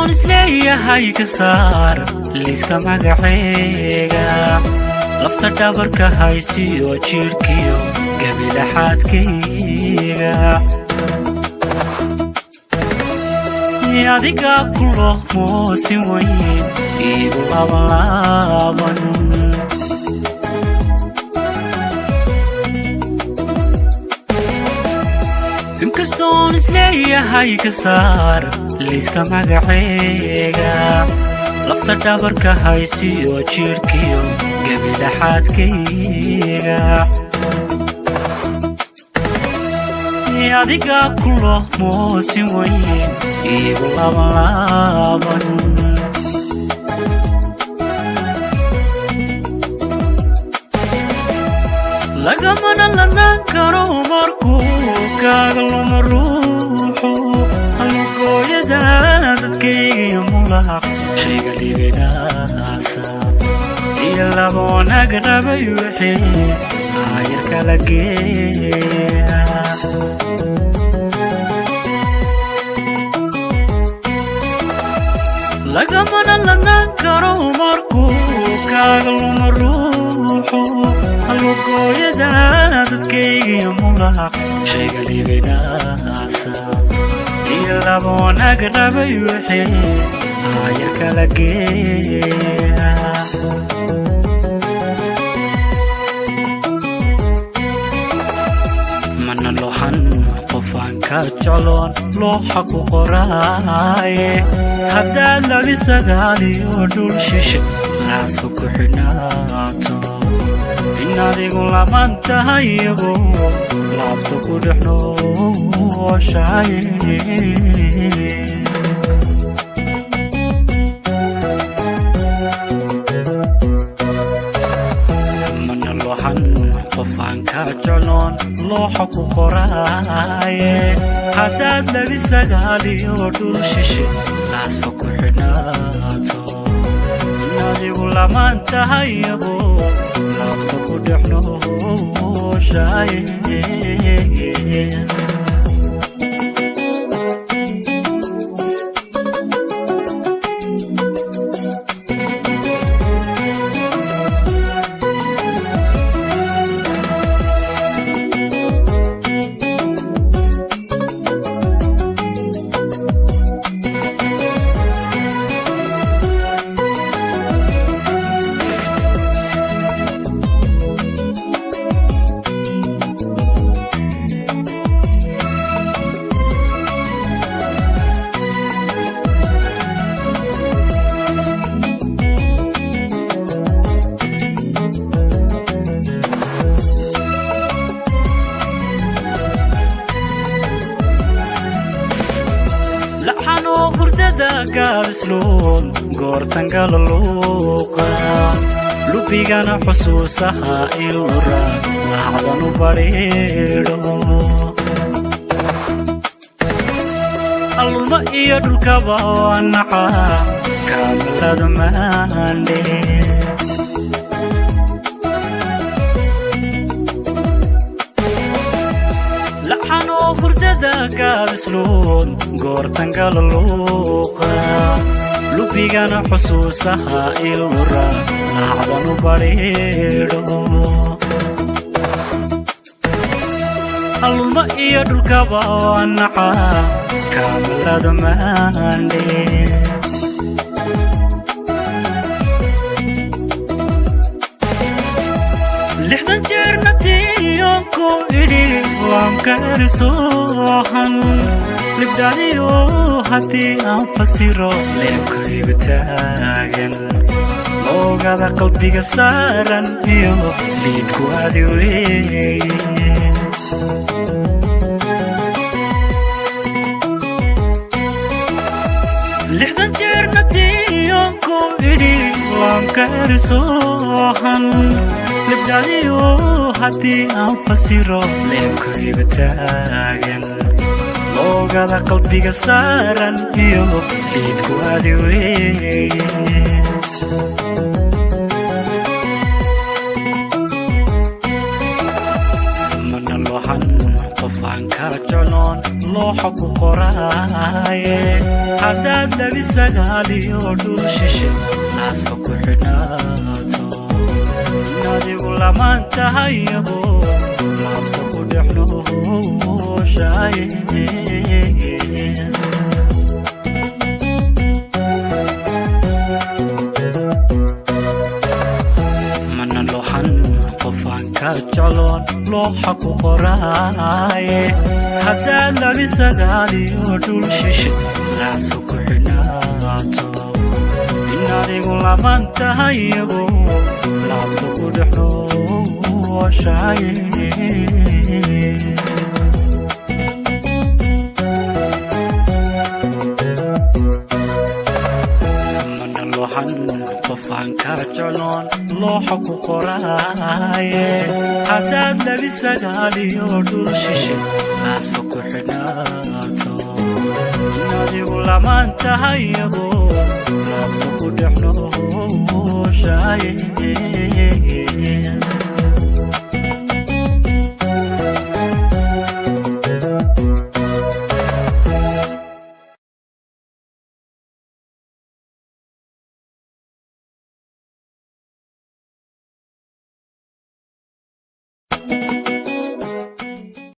isleeyahay ka saar liiska magacayga lafta dhabarka haysiyo jirkiyo gabilaxaadkayga adiga kulo moosin weyn igu laaban inkastoon isleeyahay ka saar liiska magacayga lafta dhabarka haysiyo jirkiyo gabilaxaadkayga adiga kulo moosin weyn igu laaban lagamana ladan karo markuu kaaga luma ruuxo halgooyada dadkayga mulaq shayga liibinaasa iyo laba wanaag rabay wixii aayar kala geeya lagamana ladan karo markuu kaaga luma ruuxo halgooyada dadkayga mulaq shayga liibinaasa iyo laba wanaag rabay wixii aayar kala geeya mana looxan qofaan ka jecloon looxa ku qoraaye haddaad labi sagaaliyo dhul shishe raaska ku xidhnaato in adigu laban tahay iyagu laabta ku dhex nooshaye mana looxan qofaan ka jecloon looxa ku qoraaye haddaad labi sagaaliyo dhul shishe raaska ku xidhnaato in adigu laban tahay iyagu laabta ku dhex nooshaye لحنو فرددا قارسلون قورتن قاللوقا لبيغانا حسوسها إلورا لحظانو بريدو الماء يدلك بوانعا كامل دماندي لحنو فرددا قارسلون قورتن قاللوقا لبيغانا حسوسها إلورا لحظانو بريدو الماء يدلك بوانعا كامل دماندي لحظة جرنتي يومكو إلي وامكارسوحن لبداليو هاتي أنفسيرو ليمكو يبتاغن موغادا قلبيغا سارن بيو ليدكو هادي وي لحظة جرنتي يومكو إلي وامكارسوحن لبداليو هاتي أنفسيرو ليمكو يبتاغن موغادا قلبيغا سارن بيو ليدكو هادي وي mana looxan qofaan ka jecloon looxa ku qoraaye haddaad labi sagaaliyo dhul shishe naasfa ku xidhnaato adigu lamaan tahayabo laabta ku dhex nooshaye mana looxan qofaan ka jecloon looxa ku qoraaye haddaad labi sagaaliyo dhul shishe naasfa ku xidhnaato adigu lamaan tahayabo laabta ku dhex nooshaye mana looxan qofaan ka jecloon looxa ku qoraaye haddaad labi sagaaliyo dhul shishe naasfa ku xidhnaato adigu lamaan tahayabo laabta ku dhex nooshaye